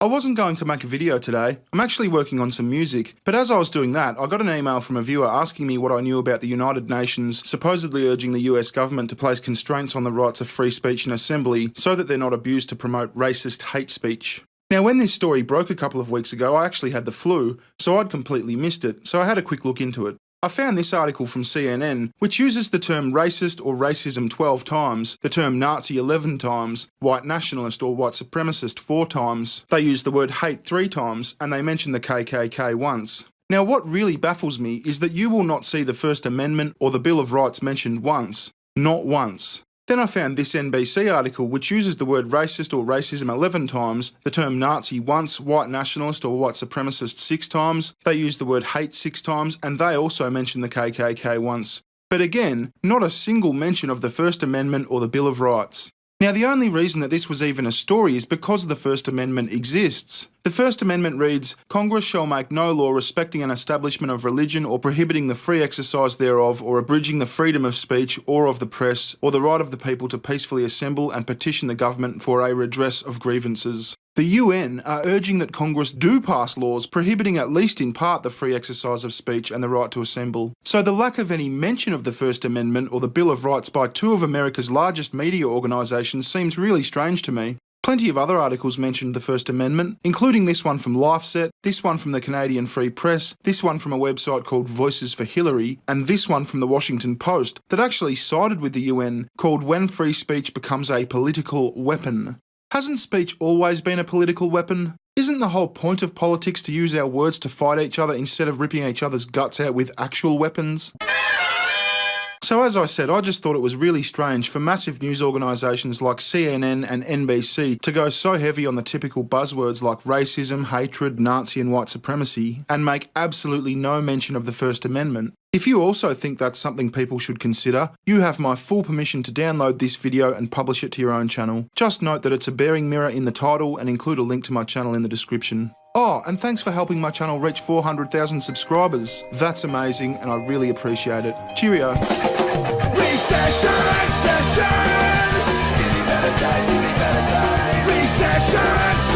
I wasn't going to make a video today, I'm actually working on some music, but as I was doing that, I got an email from a viewer asking me what I knew about the United Nations supposedly urging the US government to place constraints on the rights of free speech and assembly so that they're not abused to promote racist hate speech. Now, when this story broke a couple of weeks ago, I actually had the flu, so I'd completely missed it, so I had a quick look into it. I found this article from CNN, which uses the term racist or racism 12 times, the term Nazi 11 times, white nationalist or white supremacist 4 times. They use the word hate 3 times, and they mention the KKK once. Now, what really baffles me is that you will not see the First Amendment or the Bill of Rights mentioned once. Not once. Then I found this NBC article which uses the word racist or racism 11 times, the term Nazi once, white nationalist or white supremacist 6 times, they use the word hate 6 times, and they also mention the KKK once. But again, not a single mention of the First Amendment or the Bill of Rights. Now, the only reason that this was even a story is because the First Amendment exists. The First Amendment reads, "Congress shall make no law respecting an establishment of religion or prohibiting the free exercise thereof or abridging the freedom of speech or of the press or the right of the people to peacefully assemble and petition the government for a redress of grievances." The UN are urging that Congress do pass laws prohibiting at least in part the free exercise of speech and the right to assemble. So the lack of any mention of the First Amendment or the Bill of Rights by 2 of America's largest media organisations seems really strange to me. Plenty of other articles mentioned the First Amendment, including this one from LifeSet, this one from the Canadian Free Press, this one from a website called Voices for Hillary, and this one from the Washington Post that actually sided with the UN, called "When Free Speech Becomes a Political Weapon." Hasn't speech always been a political weapon? Isn't the whole point of politics to use our words to fight each other instead of ripping each other's guts out with actual weapons? So as I said, I just thought it was really strange for massive news organisations like CNN and NBC to go so heavy on the typical buzzwords like racism, hatred, Nazi and white supremacy, and make absolutely no mention of the First Amendment. If you also think that's something people should consider, you have my full permission to download this video and publish it to your own channel. Just note that it's a bearing mirror in the title and include a link to my channel in the description. Oh, and thanks for helping my channel reach 400,000 subscribers. That's amazing and I really appreciate it. Cheerio. Recession, session. Give me better times, give me better times. Recession.